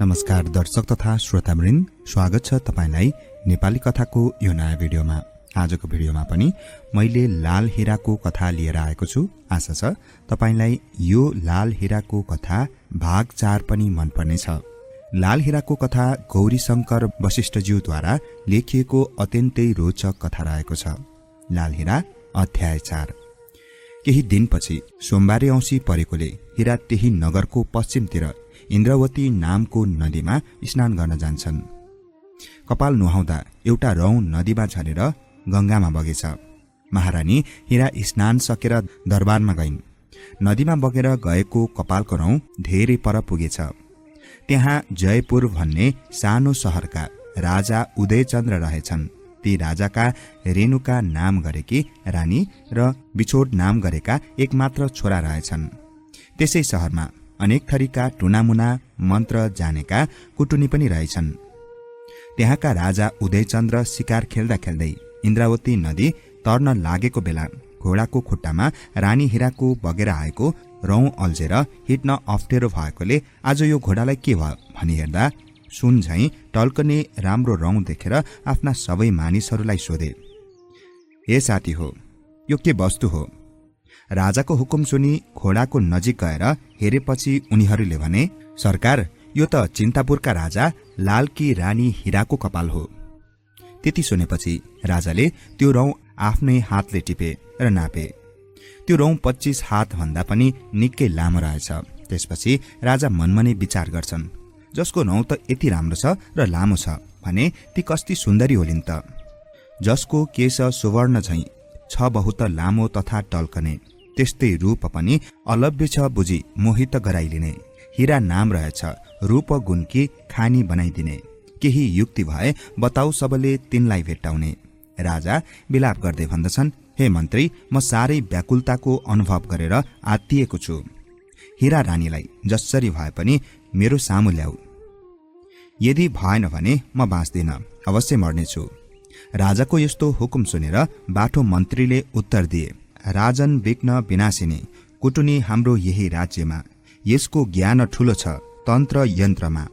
नमस्कार दर्शक तथा श्रोतावृन्द, स्वागत छ तपाईलाई नेपाली कथाको यो नयाँ भिडियोमा। आजको भिडियोमा पनि मैले लाल हिराको कथा लिएर आएको छु। आशा छ तपाईलाई यो लाल हिराको कथा भाग 4 पनि मनपर्नेछ। लाल हिराको कथा गौरीशंकर वशिष्ठज्यूद्वारा लेखिएको अत्यन्तै रोचक कथा रहेको छ। लाल हिरा अध्याय 4। केही दिनपछि सोमबारे औँसी परेकोले हिरा त्यही नगरको पश्चिमतिर इन्द्रवती नामको नदीमा स्नान गर्न जान्छन्। कपाल नुहाउँदा एउटा रौँ नदीमा झरेर गंगामा बगेछ। महारानी हिरा स्नान सकेर दरबारमा गइन्। नदीमा बगेर गएको कपालको रौँ धेरै पर पुगेछ। त्यहाँ जयपुर भन्ने सानो शहरका राजा उदयचन्द्र रहेछन्। ती राजाका रेणुका नाम गरेकी रानी र बिछोड नाम गरेका एकमात्र छोरा रहेछन्। त्यसै शहरमा अनेक थरीका टुनामुना मन्त्र जानेका कुटुनी पनि रहेछन्। त्यहाँका राजा उदयचन्द्र शिकार खेल्दा खेल्दै इन्द्रावती नदी तर्न लागेको बेला घोडाको खुट्टामा रानी हिराको बगेर आएको रौँ अल्झेर हिट्न अप्ठ्यारो भएकोले आज यो घोडालाई के भयो भनी हेर्दा सुन झैं टल्कने राम्रो रौँ देखेर आफ्ना सबै मानिसहरूलाई सोधे, हे साथी हो, यो के वस्तु हो? राजाको हुकुम सुनि घोडाको नजिक गएर हेरेपछि उनीहरूले भने, सरकार, यो त चिन्तापुरका राजा लालकी रानी हिराको कपाल हो। त्यति सुनेपछि राजाले त्यो रौँ आफ्नै हातले टिपे र नापे। त्यो रौँ 25 हात भन्दा पनि निकै लामो रहेछ। त्यसपछि राजा मनमनै विचार गर्छन्, जसको रौँ त यति राम्रो छ र लामो छ भने ती कस्ती सुन्दरी होलिन् त। जसको केश सुवर्ण झैं छ बहुत लामो तथा टल्कने, त्यस्तै रूप पनि अलभ्य छ बुझी मोहित गराइलिने। हिरा नाम रहेछ, रूप गुणकी खानी बनाइदिने। केही युक्ति भए बताऊ सबले तिनलाई भेट्टाउने। राजा विलाप गर्दै भन्दछन्, हे मन्त्री, म साह्रै व्याकुलताको अनुभव गरेर आत्तिएको छु। हिरा रानीलाई जसरी भए पनि मेरो सामु ल्याऊ। यदि भएन भने म बाँच्दिन, अवश्य मर्नेछु। राजाको यस्तो हुकुम सुनेर बाठो मन्त्रीले उत्तर दिए, राजन विघ्न विनाशिनी कुटुनी हाम्रो यही राज्यमा। यसको ज्ञान ठूलो छ तन्त्र यन्त्रमा।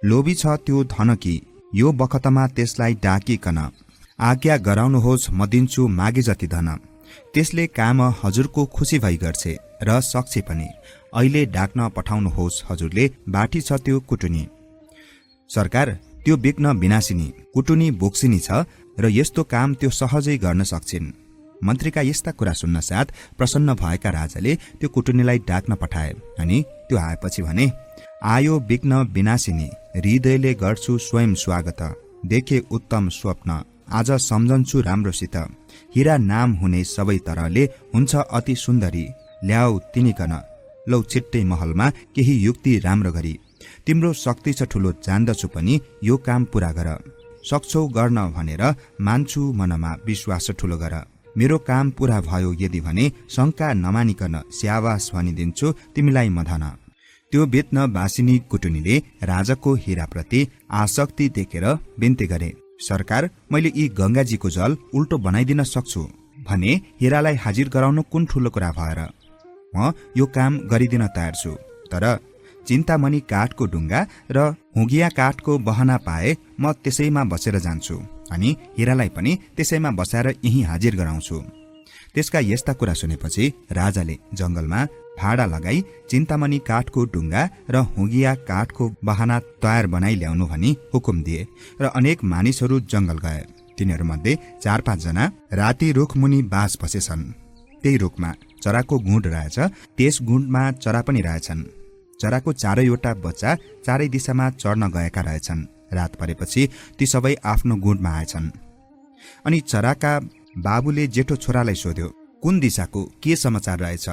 लोभी छ त्यो धन कि यो बखतमा त्यसलाई डाकिकन आज्ञा गराउनुहोस्, म दिन्छु मागे जति धन। त्यसले काम हजुरको खुसी भई गर्छे र सक्छे पनि। अहिले डाक्न पठाउनुहोस्, हजुरले बाठी छ त्यो कुटुनी। सरकार, त्यो विघ्न विनाशिनी कुटुनी बोक्सिनी छ र यस्तो काम त्यो सहजै गर्न सक्छिन्। मन्त्रीका यस्ता कुरा सुन्न साथ प्रसन्न भएका राजाले त्यो कुटुनीलाई डाक्न पठाए अनि त्यो आएपछि भने, आयो विघ्न विनाशिनी, हृदयले गर्छु स्वयं स्वागत। देखे उत्तम स्वप्न, आज सम्झन्छु राम्रोसित। हिरा नाम हुने सबै तरहले हुन्छ अति सुन्दरी। ल्याऊ तिनीकन, लौ छिट्टै महलमा केही युक्ति राम्रो गरी। तिम्रो शक्ति छ ठूलो जान्दछु पनि, यो काम पूरा गर। सक्छौ गर्न भनेर मान्छु, मनमा विश्वास ठूलो गर। मेरो काम पूरा भयो यदि भने शंका नमानिकन स्यावास भनिदिन्छु तिमीलाई मधन। त्यो बेच्न बासिनी कुटुनीले राजाको हिराप्रति आसक्ति देखेर बिन्ती गरे, सरकार, मैले यी गंगाजीको जल उल्टो बनाइदिन सक्छु भने हिरालाई हाजिर गराउनु कुन ठूलो कुरा भएर। म यो काम गरिदिन तयार छु, तर चिन्तामणि काठको ढुङ्गा र हुगिया काठको बहना पाए म त्यसैमा बसेर जान्छु अनि हिरालाई पनि त्यसैमा बसाएर यही हाजिर गराउँछु। त्यसका यस्ता कुरा सुनेपछि राजाले जंगलमा भाडा लगाई चिन्तामणि काठको ढुङ्गा र हुगिया काठको बहना तयार बनाई ल्याउनु भनी हुकुम दिए र अनेक मानिसहरू जंगल गए। तिनीहरूमध्ये 4-5 जना राति रुखमुनि बास बसेछन्। त्यही रुखमा चराको गुँड रहेछ, त्यस गुँडमा चरा पनि रहेछन्। चराको चारैवटा बच्चा चारै दिशामा चढ्न गएका रहेछन्। रात परेपछि ती सबै आफ्नो गुँडमा आएछन्। अनि चराका बाबुले जेठो छोरालाई सोध्यो, कुन दिशाको के समाचार रहेछ?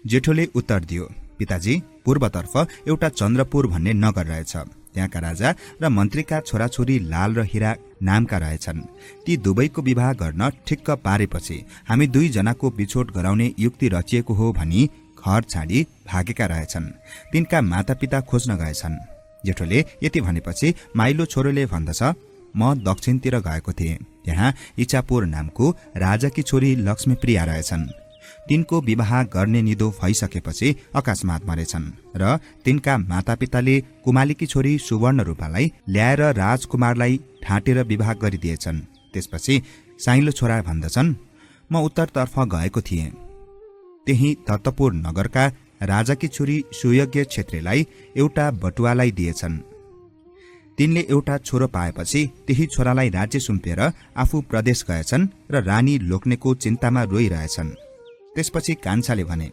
जेठोले उत्तर दियो, पिताजी, पूर्वतर्फ एउटा चन्द्रपुर भन्ने नगर रहेछ। त्यहाँका राजा र मन्त्रीका छोराछोरी लाल र हिरा नामका रहेछन्। ती दुवैको विवाह गर्न ठिक्क पारेपछि हामी 2 जनाको बिछोड गराउने युक्ति रचिएको हो भनी घर छाडी भागेका रहेछन्। तिनका मातापिता खोज्न गएछन्। जेठोले यति भनेपछि माइलो छोरोले भन्दछ, म दक्षिणतिर गएको थिएँ। त्यहाँ इच्छापुर नामको राजाकी छोरी लक्ष्मीप्रिया रहेछन्। तिनको विवाह गर्ने निदो भइसकेपछि अकस्मात मरेछन् र तिनका मातापिताले कुमालीकी छोरी सुवर्णरूपालाई ल्याएर राजकुमारलाई ढाँटेर विवाह गरिदिएछन्। त्यसपछि साइलो छोरा भन्दछन्, म उत्तरतर्फ गएको थिएँ। त्यही दत्तपुर नगरका राजाकी छोरी सुयज्ञ छेत्रीलाई एउटा बटुवालाई दिएछन्। तिनले एउटा छोरो पाएपछि त्यही छोरालाई राज्य सुम्पिएर आफू प्रदेश गएछन् र रानी लोक्नेको चिन्तामा रोइरहेछन्। त्यसपछि कान्छाले भने,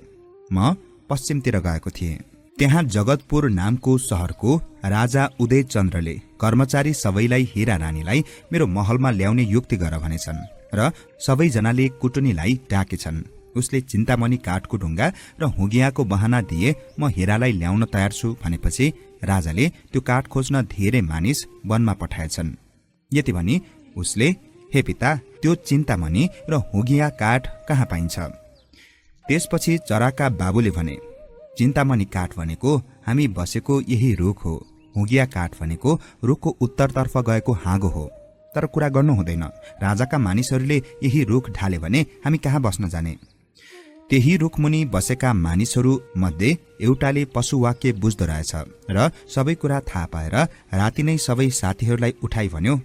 म पश्चिमतिर गएको थिएँ। त्यहाँ जगतपुर नामको शहरको राजा उदयचन्द्रले कर्मचारी सबैलाई हीरा रानीलाई मेरो महलमा ल्याउने युक्ति गर भनेछन् र सबैजनाले कुटुनीलाई डाकेछन्। उसले चिन्तामणि काठको ढुङ्गा र हुगियाको बहाना दिए म हीरालाई ल्याउन तयार छु भनेपछि राजाले त्यो काठ खोज्न धेरै मानिस वनमा पठाएछन्। यति भनी उसले, हे पिता, त्यो चिन्तामणि र हुगिया काठ कहाँ पाइन्छ? त्यसपछि चराका बाबुले भने, चिन्तामणि काठ भनेको हामी बसेको यही रुख हो। हुगिया काठ भनेको रुखको उत्तरतर्फ गएको हाँगो हो। तर कुरा गर्नु हुँदैन। राजाका मानिसहरूले यही रुख ढाले भने हामी कहाँ बस्न जाने? त्यही रुखमुनि बसेका मानिसहरू मध्ये एउटाले पशुवाक्य बुझ्दो रहेछ र सबै कुरा थाहा पाएर राति नै सबै साथीहरूलाई उठाइ भन्यो,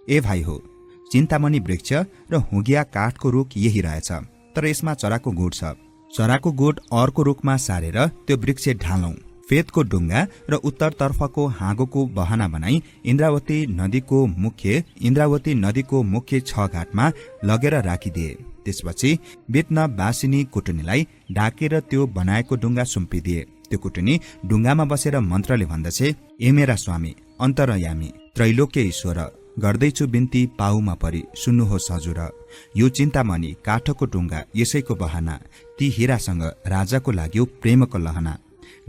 ए भाइ हो, चिन्तामणि वृक्ष र हुगिया काठको रुख यही रहेछ, तर यसमा चराको गुड छ। चराको गुड अर्को रुखमा सारेर त्यो वृक्ष ढालौं। फेदको ढुङ्गा र उत्तरतर्फको हाँगोको बहाना बनाई इन्द्रावती नदीको मुख्य 6 घाटमा लगेर राखिदिए। त्यसपछि बेत्न बासिनी कुटुनीलाई डाकेर त्यो बनाएको ढुङ्गा सुम्पिदिए। त्यो कुटुनी ढुङ्गामा बसेर मन्त्रले भन्दछे, ए मेरा स्वामी, अन्तरयामी, त्रैलोक्य ईश्वर, गर्दैछु बिन्ती पाउमा परी सुन्नुहोस् हजुर। यो चिन्तामणि काठको ढुङ्गा यसैको बहाना, ती हीरासँग राजाको लाग्यो प्रेमको लहना।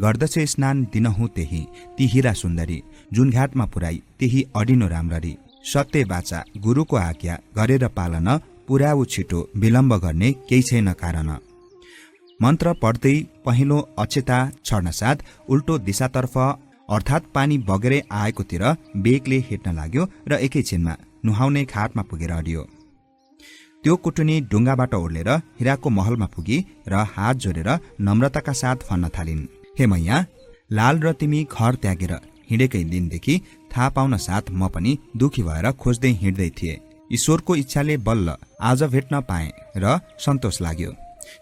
गर्दछ स्नान दिनहुँ त्यही, ती हीरा सुन्दरी, जुन घाटमा पुर्याई त्यही अडिनो राम्ररी। सत्य बाचा गुरुको आज्ञा गरेर पालन, पुर्याउ छिटो विलम्ब गर्ने केही छैन कारण। मन्त्र पढ्दै पहिलो अक्षता छर्न साथ उल्टो दिशातर्फ अर्थात् पानी बगेरै आएकोतिर बेगले हिँड्न लाग्यो र एकैछिनमा नुहाउने घाटमा पुगेर अडियो। त्यो कुटुनी ढुङ्गाबाट ओर्लेर हीराको महलमा पुगी र हात जोडेर नम्रताका साथ भन्न थालिन्, हे मैया, लाल र तिमी घर त्यागेर हिँडेकै दिनदेखि थाहा पाउन साथ म पनि दुखी भएर खोज्दै हिँड्दै थिए। ईश्वरको इच्छाले बल्ल आज भेट्न पाएँ र सन्तोष लाग्यो।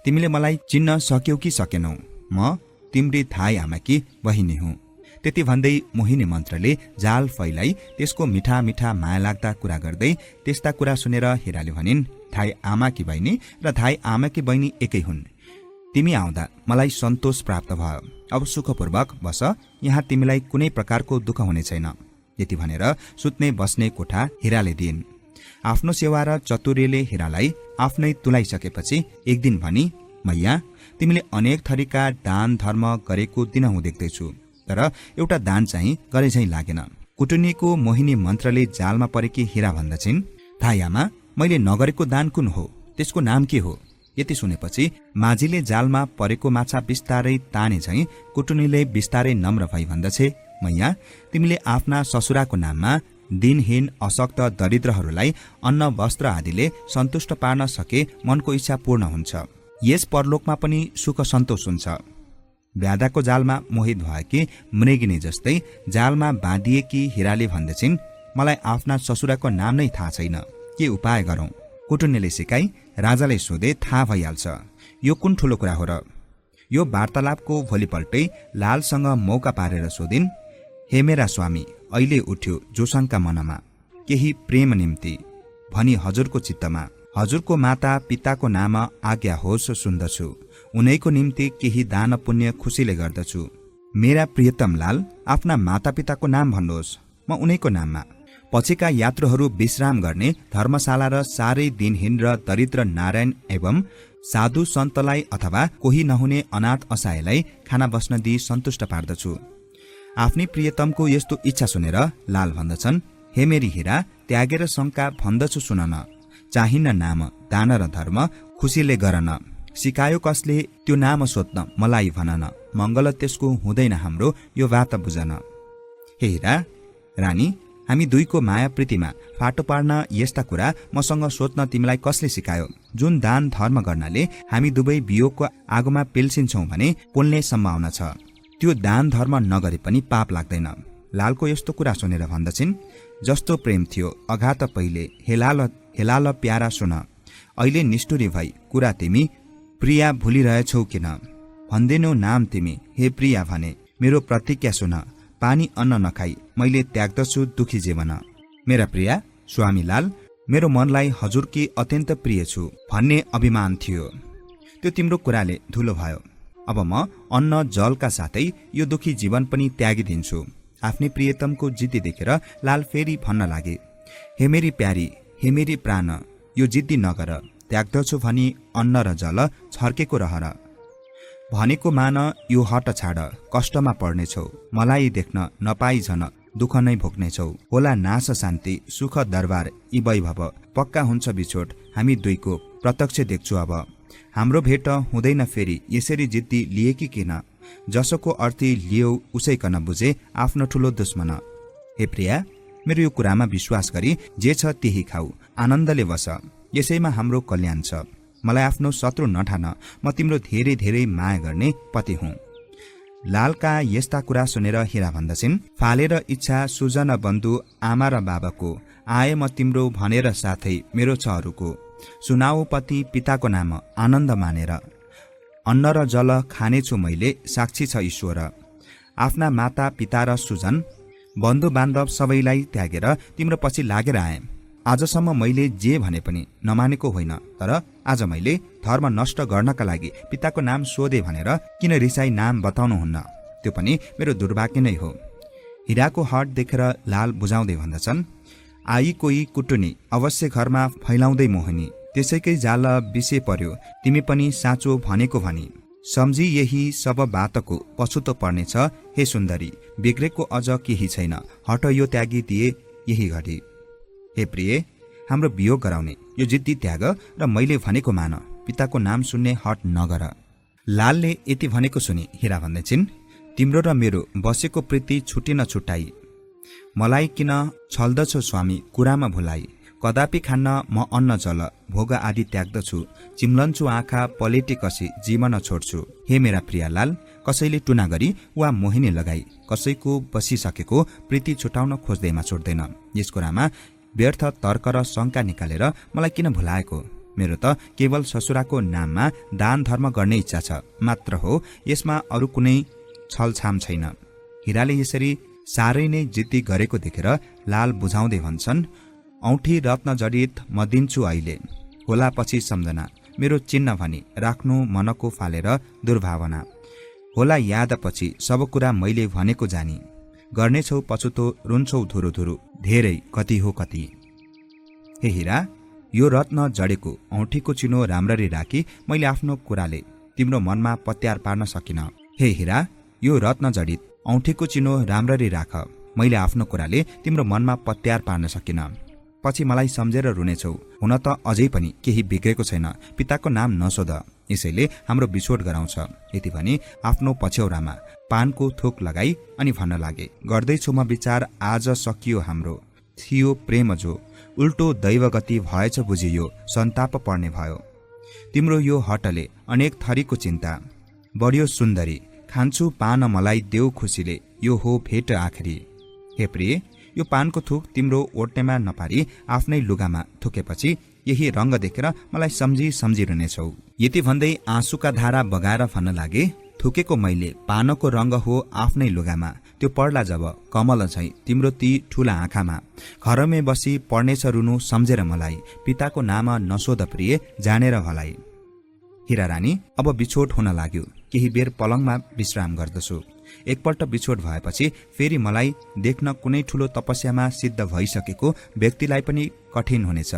तिमीले मलाई चिन्न सक्यौ कि सकेनौ? म तिम्री थाई आमाकी बहिनी हुँ। त्यति भन्दै मोहिनी मन्त्रले जाल फैलाई त्यसको मिठा मिठा माया लाग्दा कुरा गर्दै त्यस्ता कुरा सुनेर हीराले भनिन्, थाई आमाकी बहिनी र थाई आमाकी बहिनी एकै हुन्। तिमी आउँदा मलाई सन्तोष प्राप्त भयो। अब सुखपूर्वक बस, यहाँ तिमीलाई कुनै प्रकारको दुःख हुने छैन। यति भनेर सुत्ने बस्ने कोठा हीराले दिइन्। आफ्नो सेवा र चतुर्यले हीरालाई आफ्नै तुलाइसकेपछि एक दिन भनी, मैया, तिमीले अनेक थरीका दान धर्म गरेको दिनहुँ देख्दैछु, तर एउटा दान चाहिँ गरे झैं लागेन। कुटुनीको मोहिनी मन्त्रले जालमा परेकी हीरा भन्दछिन्, थाई आमा, मैले नगरेको दान कुन हो? त्यसको नाम के हो? यति सुनेपछि माझीले जालमा परेको माछा बिस्तारै ताने झैं कुटुनीले बिस्तारै नम्र भई भन्दछे, मैया, तिमीले आफ्ना ससुराको नाममा दिनहीन अशक्त दरिद्रहरूलाई अन्न वस्त्र आदिले सन्तुष्ट पार्न सके मनको इच्छा पूर्ण हुन्छ। यस परलोकमा पनि सुख सन्तोष हुन्छ। ब्यादाको जालमा मोहित भएकी मृगिनी जस्तै जालमा बाँधिएकी हीराले भन्दछिन्, मलाई आफ्ना ससुराको नाम नै थाहा छैन, के उपाय गरौं? कुटुनीले सिकाई राजाले सोधे थाहा भइहाल्छ। यो कुन ठूलो कुरा हो र? यो वार्तालापको भोलिपल्टै लालसँग मौका पारेर सोधिन्, हे मेरा स्वामी, अहिले उठ्यो जोशंका मनमा, केही प्रेम निम्ति भनी हजुरको चित्तमा। हजुरको माता पिताको नाम आज्ञा होस् सुन्दछु, उनैको निम्ति केही दान पुण्य खुसीले गर्दछु। मेरा प्रियतम लाल, आफ्ना माता पिताको नाम भन्नुहोस्, म उनैको नाममा। पछिका यात्रुहरू विश्राम गर्ने धर्मशाला र सारै दिनहीन र दरिद्र नारायण एवं साधु सन्तलाई अथवा कोही नहुने अनाथ असहायलाई खाना बस्न दिई सन्तुष्ट पार्दछु। आफ्नै प्रियतमको यस्तो इच्छा सुनेर लाल भन्दछन्, हे मेरी हीरा, त्यागेर शङ्का भन्दछु सुन न। चाहिन्न नाम, दान र धर्म, खुसीले गर न। सिकायो कसले त्यो नाम सोध्न मलाई भन न, मङ्गल त्यसको हुँदैन हाम्रो यो बात बुझन। हे हीरा रानी, हामी दुईको माया प्रीतिमा फाटो पार्न यस्ता कुरा मसँग सोध्न तिमीलाई कसले सिकायो? जुन दान धर्म गर्नाले हामी दुवै वियोगको आगोमा पेल्सिन्छौं भने पोल्ने सम्भावना छ, त्यो दान धर्म नगरे पनि पाप लाग्दैन। लालको यस्तो कुरा सुनेर भन्दछिन्, जस्तो प्रेम थियो अघात पहिले, हेलाल प्यारा सुन, अहिले निष्ठुरी भई कुरा तिमी प्रिया भुलिरहेछौ किन? भन्दैनौ नाम तिमी हे प्रिया भने, मेरो प्रतिज्ञा सुन, पानी अन्न नखाई मैले त्याग्दछु दुखी जीवन। मेरा प्रिया स्वामी लाल, मेरो मनलाई हजुरकी अत्यन्त प्रिय छु भन्ने अभिमान थियो, त्यो तिम्रो कुराले धुलो भयो। अब म अन्न जलका साथै यो दुखी जीवन पनि त्यागिदिन्छु। आफ्नै प्रियतमको जिद्दी देखेर लाल फेरि भन्न लागे, हे मेरी प्यारी, हे मेरी प्राण, यो जिद्दी नगर, त्याग्दछु भनी अन्न र जल छर्केको रहर। भनेको मान, यो हट छाड, कष्टमा पर्नेछौ, मलाई देख्न नपाई झन दुःख नै भोग्नेछौ। होला नाश शान्ति सुख दरबार यी वैभव, पक्का हुन्छ बिछोड हामी दुईको प्रत्यक्ष देख्छु अब। हाम्रो भेट हुँदैन फेरि यसरी जिद्दी लिएकी किन? जसोको अर्थी लियो उसैकन बुझे आफ्नो ठुलो दुश्मन। हे प्रिया, मेरो यो कुरामा विश्वास गरी जे छ त्यही खाऊ, आनन्दले बस, यसैमा हाम्रो कल्याण छ। मलाई आफ्नो शत्रु नठान, म तिम्रो धेरै धेरै माया गर्ने पति हुँ। लालका यस्ता कुरा सुनेर हिरा भन्दछिन्, फालेर इच्छा सुजन बन्धु आमा र बाबाको, आए म तिम्रो भनेर साथै मेरो छ अरूको। सुनाऊ पति पिताको नाम आनन्द मानेर, अन्न र जल खानेछु मैले साक्षी छ ईश्वर। आफ्ना माता पिता र सुजन बन्धु बान्धव सबैलाई त्यागेर तिम्रो पछि लागेर आए। आजसम्म मैले जे भने पनि नमानेको होइन, तर आज मैले धर्म नष्ट गर्नका लागि पिताको नाम सोधे भनेर किन रिसाई नाम बताउनुहुन्न? त्यो पनि मेरो दुर्भाग्य नै हो। हिराको हट देखेर लाल बुझाउँदै भन्दछन्, आई कोही कुटुनी अवश्य घरमा फैलाउँदै मोहिनी, त्यसैकै जाल बिसे पर्यो तिमी पनि साँचो भनेको भनी। सम्झी यही सब बातको पछुतो पर्नेछ हे सुन्दरी, बिग्रेको अझ केही छैन, हट यो त्यागी दिए यही घडी। हे प्रिय, हाम्रो वियोग गराउने यो जिद्दी त्याग र मैले भनेको मान, पिताको नाम सुन्ने हट नगर। लालले यति भनेको सुनि हिरा भन्दैछिन्, तिम्रो र मेरो बसेको प्रीति छुटी नछुटाई, मलाई किन छल्दछौ स्वामी कुरामा भुलाई। कदापि खान्न म अन्न जल भोग आदि त्याग्दछु, चिम्लन्छु आँखा पलेटी कसी जीवन छोड्छु। हे मेरा प्रिया लाल, कसैले टुना गरी वा मोहिनी लगाई कसैको बसिसकेको प्रीति छुटाउन खोज्दैमा छोड्दैन। यस कुरामा व्यर्थ तर्क र शंका निकालेर मलाई किन भुलाएको? मेरो त केवल ससुराको नाममा दान धर्म गर्ने इच्छा छ मात्र हो, यसमा अरू कुनै छलछाम छैन। हिराले यसरी साह्रै नै जिद्दी गरेको देखेर लाल बुझाउँदै भन्छन्, औँठी रत्न जडित म दिन्छु अहिले, होला पछि सम्झना, मेरो चिन्ह भनी राख्नु मनको फालेर दुर्भावना। होला याद पछि सब कुरा मैले भनेको जानी, गर्नेछौ पछुतो रुन्छौ धुरु धुरु, धेरै कति हो कति। हे हिरा, यो रत्न जडेको औँठीको चिनो राम्ररी राखी मैले आफ्नो कुराले तिम्रो मनमा पत्यार पार्न सकिन। हे हिरा, यो रत्न जडित औँठीको चिनो राम्ररी राख, मैले आफ्नो कुराले तिम्रो मनमा पत्यार पार्न सकिन। पछि मलाई सम्झेर रुनेछौ, हुन त अझै पनि केही बिग्रेको छैन, पिताको नाम नसोध, यसैले हाम्रो बिछोड गराउँछ। यति भनी आफ्नो पछ्यौरामा पानको थोक लगाई अनि भन्न लागे, गर्दैछु म विचार आज सकियो हाम्रो, थियो प्रेम जो उल्टो दैवगति भएछ बुझियो, सन्ताप पर्ने भयो। तिम्रो यो हटले अनेक थरीको चिन्ता, बढ्यो सुन्दरी, खान्छु पान मलाई देऊ खुसीले, यो हो भेट आखरी। हे प्रिय, यो पानको थुक तिम्रो ओट्नेमा नपारी आफ्नै लुगामा थुकेपछि यही रंग देखेर मलाई सम्झिरहनेछौ। यति भन्दै आँसुका धारा बगाएर भन्न लागे, थुकेको मैले पानको रंग हो आफ्नै लुगामा, त्यो पर्ला जब कमल झैं तिम्रो ती ठूला आँखामा, घरमै बसी पर्नेछ रुनु सम्झेर मलाई, पिताको नाम नसोध प्रिय जानेर भलाई। हिरा रानी, अब बिछोड हुन लाग्यो, केही बेर पलङमा विश्राम गर्दछु। एकपल्ट बिछोड भएपछि फेरि मलाई देख्न कुनै ठूलो तपस्यामा सिद्ध भइसकेको व्यक्तिलाई पनि कठिन हुनेछ।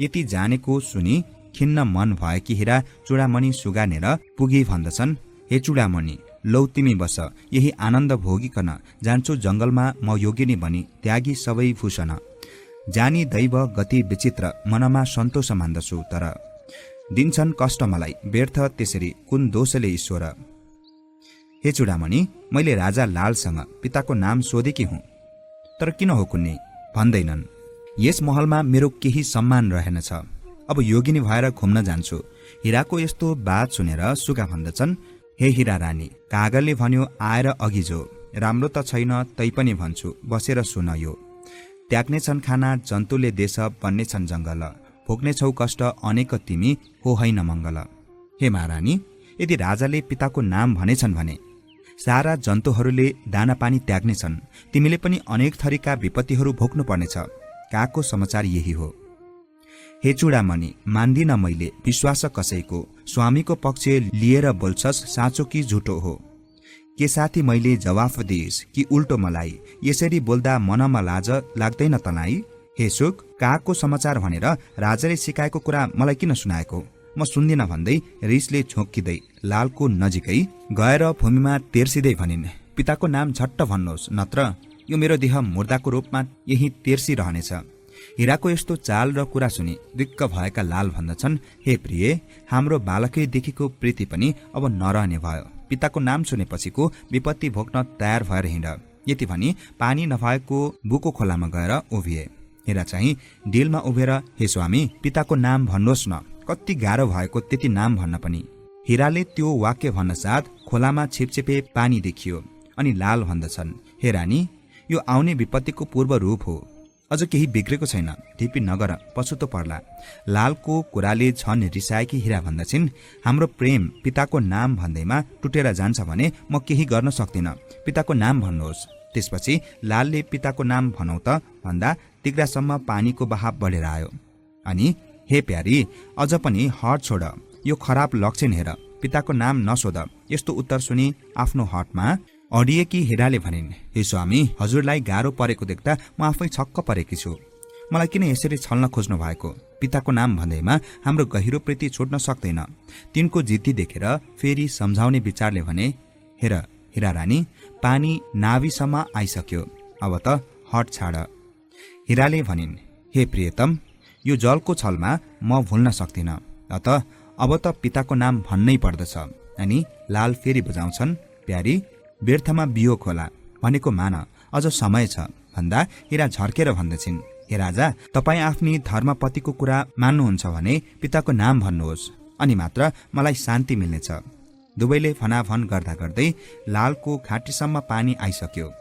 यति जानेको सुनि खिन्न मन भएकी हिरा चूडामणि सुगानेर पुगी भन्दछन्, हे चूडामणि, लौ तिमी बस, यही आनन्द भोगिकन जान्छु जंगलमा म योगिनी बनी त्यागी सबै भूषण। जानी दैव गति विचित्र मनमा सन्तोष मान्दछु, तर दिन्छन् कष्ट मलाई व्यर्थ त्यसरी कुन दोषले ईश्वर। हे चूडामणि, मैले राजा लालसँग पिताको नाम सोधेकी हुँ, तर किन हो कुन्नी भन्दैनन्। यस महलमा मेरो केही सम्मान रहेनछ, अब योगिनी भएर घुम्न जान्छु। हिराको यस्तो बात सुनेर सुगा भन्दछन्, हे हिरा रानी, कागरले भन्यो आएर अघि जो, राम्रो त छैन तैपनि भन्छु बसेर सुन यो। त्याग्नेछन् खाना जन्तुले देश, बन्नेछन् जङ्गल, भोग्नेछौ कष्ट अनेक तिमी, हो होइन मङ्गल। हे महारानी, यदि राजाले पिताको नाम भनेछन् भने सारा जन्तुहरूले दाना पानी त्याग्नेछन्, तिमीले पनि अनेक थरीका विपत्तिहरू भोग्नु पर्नेछ। कागको समाचार यही हो। हे चूडामणि, मान्दिन मैले विश्वास कसैको, स्वामीको पक्ष लिएर बोल्छस् साँचो कि झुटो हो। के साथी मैले जवाफ दिइस् कि उल्टो मलाई, यसरी बोल्दा मनमा लाज लाग्दैन तलाई। हे सुक, कागको समाचार भनेर राजाले सिकाएको कुरा मलाई किन सुनाएको? म सुन्दिन भन्दै रिसले झोक्किँदै लालको नजिकै गएर भूमिमा तेर्सिँदै भनिन्, पिताको नाम झट्ट भन्नुहोस्, नत्र यो मेरो देह मुर्दाको रूपमा यही तेर्सिरहनेछ। हिराको यस्तो चाल र कुरा सुनि दिक्क भएका लाल भन्दछन्, हे प्रिय, हाम्रो बालकैदेखिको प्रीति पनि अब नरहने भयो। पिताको नाम सुनेपछिको विपत्ति भोग्न तयार भएर हिँड। यति भनी पानी नभएको बुको खोलामा गएर उभिए। हिरा चाहिँ डिलमा उभिएर, हे स्वामी, पिताको नाम भन्नुहोस् न, कति गाह्रो भएको त्यति नाम भन्न पनि। हिराले त्यो वाक्य भन्न साथ खोलामा छिपछिपे पानी देखियो अनि लाल भन्दछन्, हे रानी, यो आउने विपत्तिको पूर्व रूप हो, अझ केही बिग्रेको छैन, ढिपी नगर, पछुतो पर्ला। लालको कुराले झन् रिसाएकी हिरा भन्दछिन्, हाम्रो प्रेम पिताको नाम भन्दैमा टुटेर जान्छ भने म केही गर्न सक्दिन, पिताको नाम भन्नुहोस्। त्यसपछि लालले पिताको नाम भनौ त भन्दा तिग्रासम्म पानीको बहाव बढेर आयो। अनि हे प्यारी, अझ पनि हट छोड, यो खराब लक्षण हेर, पिताको नाम नसोध। यस्तो उत्तर सुनि आफ्नो हटमा अडिएकी हिराले भनिन्, हे स्वामी, हजुरलाई गाह्रो परेको देख्दा म आफै छक्क परेकी छु। मलाई किन यसरी छल्न खोज्नु भएको? पिताको नाम भन्दैमा हाम्रो गहिरो प्रीति छोड्न सक्दैन। तिनको जिद्दी देखेर फेरि सम्झाउने विचारले भने, हेर हिरा रानी, पानी नाभिसम्म आइसक्यो, अब त हट छाड। हिराले भनिन्, हे प्रियतम, यो जलको छलमा म भुल्न सक्दिन, अत अब त पिताको नाम भन्नै पर्दछ। अनि लाल फेरि बुझाउँछन्, प्यारी, व्यर्थमा बियो खोला भनेको मान, अझ समय छ भन्दा हिरा झर्केर भन्दछिन्, हे राजा, तपाईँ आफ्नी धर्मपतिको कुरा मान्नुहुन्छ भने पिताको नाम भन्नुहोस्, अनि मात्र मलाई शान्ति मिल्नेछ। दुवैले भनाभन गर्दा गर्दै लालको घाँटीसम्म पानी आइसक्यो।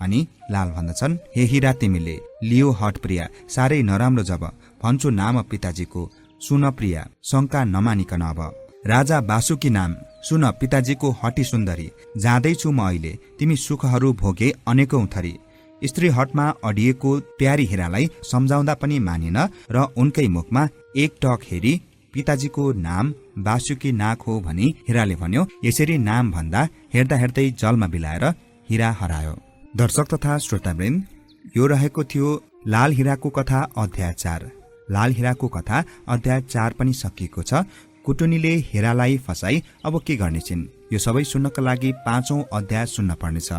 अनि लाल भन्दछन्, हे हिरा, तिमीले लियो हट प्रिया, साह्रै नराम्रो जब भन्छु नाम पिताजीको, सुन प्रिया, शङ्का नमानिकन अब। राजा बासुकी नाम, सुन पिताजीको हटी सुन्दरी, जाँदैछु म अहिले, तिमी सुखहरू भोगे अनेकौं थरी। स्त्री हटमा अडिएको प्यारी हिरालाई सम्झाउँदा पनि मानिन र उनकै मुखमा एक टक हेरी पिताजीको नाम बासुकी नाग हो भनी हिराले भन्यो। यसरी नाम भन्दा हेर्दा हेर्दै जलमा बिलाएर हिरा हरायो। दर्शक तथा श्रोतावृन्द, यो रहेको थियो लाल हिराको कथा अध्याय 4। लाल हिराको कथा अध्याय 4 पनि सकिएको छ। कुटुनीले हिरालाई फसाई अब के गर्नेछिन्, यो सबै सुन्नका लागि 5औं अध्याय सुन्न पर्नेछ।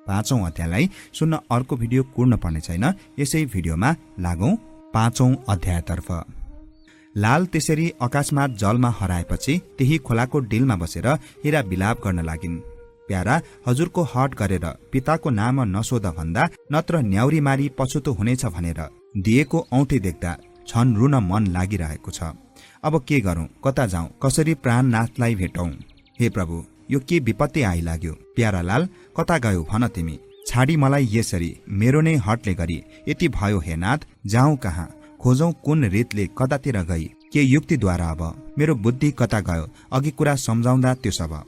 5औं अध्यायलाई सुन्न अर्को भिडियो कुर्न पर्ने छैन। यसै भिडियोमा लागौं 5औं अध्यायतर्फ। लाल त्यसरी अकस्मात जलमा हराएपछि त्यही खोलाको डिलमा बसेर हिरा बिलाप गर्न लागिन्। प्यारा, हजुरको हट गरेर पिताको नाम नसोध भन्दा नत्र न्याउरी मारी पछुतो हुनेछ भनेर दिएको औँठी देख्दा छन् रुन मन लागिरहेको छ। अब के गरौं, कता जाउँ, कसरी प्राणनाथलाई भेटौं? हे प्रभु, यो के विपत्ति आइलाग्यो? प्यारालाल, कता गयो भन तिमी? छाडी मलाई यसरी मेरो नै हटले गरी यति भयो हे नाथ, जाउँ कहाँ, खोजौं कुन रीतले, कतातिर गई, के युक्तिद्वारा? अब मेरो बुद्धि कता गयो? अघि कुरा सम्झाउँदा त्यो सब।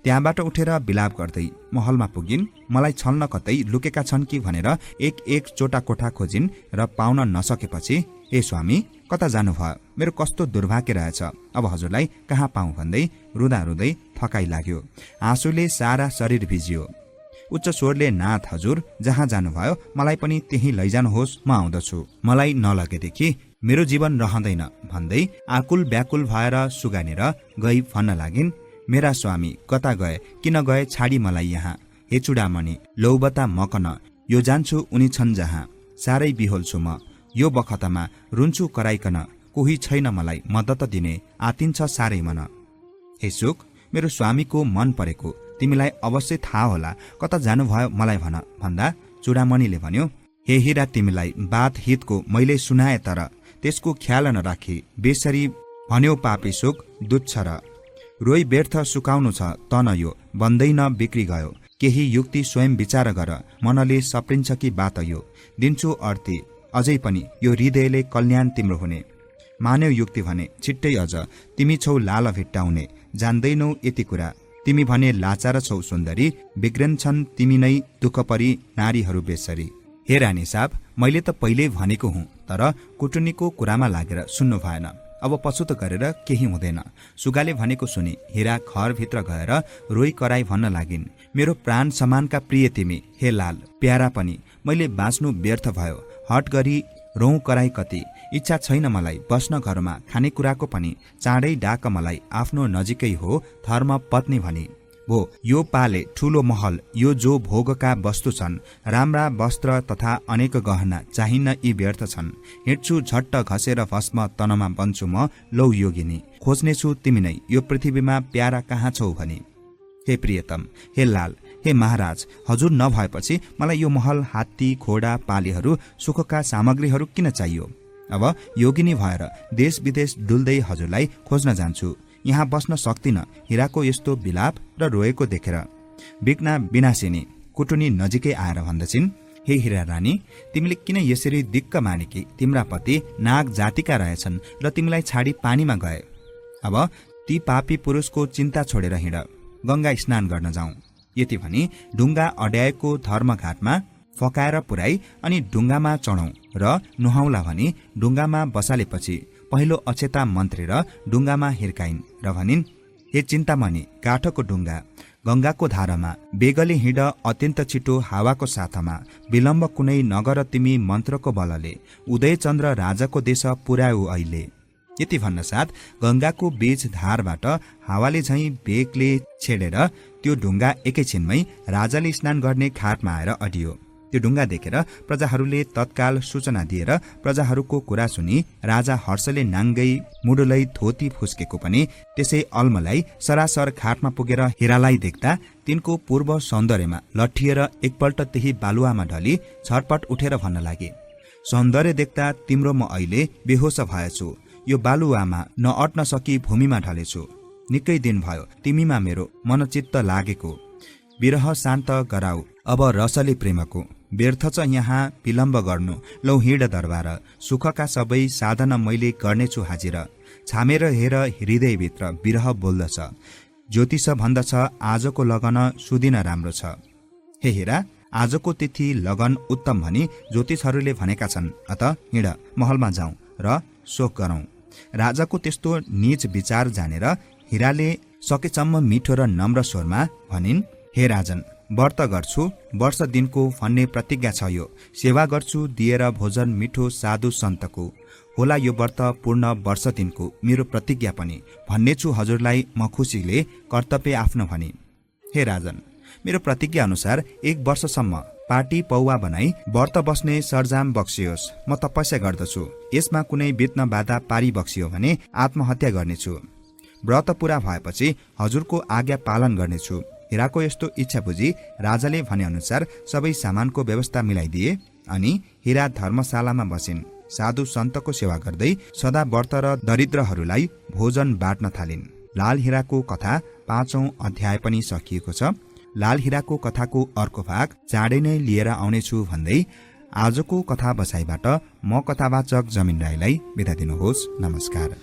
त्यहाँबाट उठेर बिलाप गर्दै महलमा पुगिन्। मलाई छल्न कतै लुकेका छन् कि भनेर एक एक चोटा कोठा खोजिन् र पाउन नसकेपछि, ए स्वामी, कता जानुभयो? मेरो कस्तो दुर्भाग्य रहेछ, अब हजुरलाई कहाँ पाऊँ भन्दै रुँदा रुँदै थकाइ लाग्यो। आँसुले सारा शरीर भिजियो। उच्च स्वरले, नाथ हजुर, जहाँ जानुभयो मलाई पनि त्यही लैजानुहोस्, म आउँदछु। मलाई नलगेदेखि मेरो जीवन रहँदैन भन्दै आकुल व्याकुल भएर सुगानेर गई भन्न लागिन्, मेरा स्वामी कता गए, किन गए छाडी मलाई यहाँ? हे चुडामणि, लौबता मकन, यो जान्छु उनी छन् जहाँ, साह्रै बिहोल छु म, यो बखतमा रुन्छु कराइकन, कोही छैन मलाई मद्दत दिने, आतिन्छ साह्रै मन। हे सुख, मेरो स्वामीको मन परेको तिमीलाई अवश्य थाहा होला, कता जानुभयो मलाई भन भन्दा चूडामणिले भन्यो, हे हिरा, तिमीलाई बात हितको मैले सुनाए तर त्यसको ख्याल नराखी बेसरी भन्यो पापी सुख दुध छ र। रोई व्यर्थ सुकाउनु छ तन यो बन्दैन बिक्री गयो। केही युक्ति स्वयं विचार गर मनले सप्रिन्छ कि बात यो। दिन्छु अर्थी अझै पनि यो हृदयले कल्याण तिम्रो हुने। मान्यौ युक्ति भने छिट्टै अझ तिमी छौ लाल भेट्टाउने। जान्दैनौ यति कुरा तिमी भने लाचार छौ सुन्दरी। बिग्रन्छन् तिमी नै दुःख परी नारीहरू बेसरी। हे रानी साहब, मैले त पहिल्यै भनेको हुँ तर कुटुनीको कुरामा लागेर सुन्नु भएन। अब पछुतो गरेर केही हुँदैन। सुगाले भनेको सुनि हिरा घरभित्र गएर रोई कराई भन्न लागिन्, मेरो प्राण समानका प्रिय तिमी, हे लाल प्यारा पनि मैले बाँच्नु व्यर्थ भयो। हट गरी रौँ कराई कति, इच्छा छैन मलाई बस्न घरमा। खानेकुराको पनि चाँडै डाक मलाई, आफ्नो नजिकै हो धर्म पत्नी भनी। भो यो पाले ठूलो महल, यो जो भोगका वस्तु छन्, राम्रा वस्त्र तथा अनेक गहना चाहिन्न यी व्यर्थ छन्। हिँड्छु झट्ट घसेर भस्म तनमा बन्छु म लौ योगिनी। खोज्नेछु तिमी नै यो पृथ्वीमा प्यारा कहाँ छौ भनी। हे प्रियतम, हे लाल, हे महाराज, हजुर नभएपछि मलाई यो महल, हात्ती, घोडा, पालीहरू, सुखका सामग्रीहरू किन चाहियो? अब योगिनी भएर देश विदेश डुल्दै हजुरलाई खोज्न जान्छु। यहाँ बस्न सक्दिन हिराको यस्तो विलाप र रोएको देखेर। बिग्ना विनाशिनी कुटुनी नजिकै आएर भन्दछिन्, हे हिरा रानी, तिमीले किन यसरी दिक्क माने कि तिम्रा पति नाग जातिका रहेछन् र तिमीलाई छाडी पानीमा गए। अब ती पापी पुरुषको चिन्ता छोडेर हिँड, गंगा स्नान गर्न जाउँ। यति भनी ढुङ्गा अड्याएको धर्मघाटमा फकाएर पुर्याई अनि ढुङ्गामा चढौं र नुहाउला भनी ढुङ्गामा बसालेपछि पहिलो अक्षता मन्त्री र ढुङ्गामा हिर्काइन् र भनिन्, हे चिन्तामणि, काठको ढुङ्गा गंगाको धारामा बेगले हिँड अत्यन्त छिटो हावाको साथमा। विलम्ब कुनै नगर तिमी मन्त्रको बलले, उदय चन्द्र राजाको देश पुर्याऊ अहिले। यति भन्न साथ गंगाको बीच धारबाट हावाले झैं बेगले छेडेर त्यो ढुङ्गा एकैछिनमै राजाले स्नान गर्ने खाटमा आएर अडियो। त्यो ढुङ्गा देखेर प्रजाहरूले तत्काल सूचना दिएर प्रजाहरूको कुरा सुनि राजा हर्षले नाङ्गै मुडुलै धोती फुस्केको पनि त्यसै अल्मलाई सरासर खाटमा पुगेर हिरालाई देख्दा तिनको पूर्व सौन्दर्यमा लट्ठिएर एकपल्ट त्यही बालुवामा ढली छटपट उठेर भन्न लागे, सौन्दर्य देख्दा तिम्रो म अहिले बेहोस भएछु। यो बालुवामा नअट्न सकी भूमिमा ढलेछु। निकै दिन भयो तिमीमा मेरो मनचित्त लागेको। विरह शान्त गराऊ अब रसले प्रेमको। व्यर्थ छ यहाँ विलम्ब गर्नु, लौ हिँड दरबार। सुखका सबै साधन मैले गर्नेछु हाजिर। छामेर हेर हृदयभित्र विरह बोल्दछ। ज्योतिष भन्दछ आजको लगन सुदिन राम्रो छ। हे हिरा, आजको तिथि लगन उत्तम भनी ज्योतिषहरूले भनेका छन्। अत हिँड महलमा जाउँ र शोक गरौं। राजाको त्यस्तो नीच विचार जानेर हिराले सकेसम्म मिठो र नम्र स्वरमा भनिन्, हे राजन, व्रत गर्छु वर्ष दिनको भन्ने प्रतिज्ञा छ यो। सेवा गर्छु दिएर भोजन मिठो साधु सन्तको। होला यो व्रत पूर्ण वर्ष दिनको मेरो प्रतिज्ञा पनि। भन्नेछु हजुरलाई म खुसीले कर्तव्य आफ्नो भनी। हे राजन, मेरो प्रतिज्ञा अनुसार 1 वर्षसम्म पाटी पौवा बनाई व्रत बस्ने सरजाम बक्सियोस्। म तपस्या गर्दछु। यसमा कुनै विघ्न बाधा पारी बक्सियो भने आत्महत्या गर्नेछु। व्रत पूरा भएपछि हजुरको आज्ञा पालन गर्नेछु। हिराको यस्तो इच्छा बुझी राजाले भने अनुसार सबै सामानको व्यवस्था मिलाइदिए अनि हिरा धर्मशालामा बसिन्। साधु सन्तको सेवा गर्दै सदा व्रत र दरिद्रहरूलाई भोजन बाँड्न थालिन्। लाल हिराको कथा 5औं अध्याय पनि सकिएको छ। लाल हिराको कथाको अर्को भाग चाँडै नै लिएर आउनेछु भन्दै आजको कथा बसाइबाट म कथावाचक जमिन राईलाई बिदा दिनुहोस्। नमस्कार।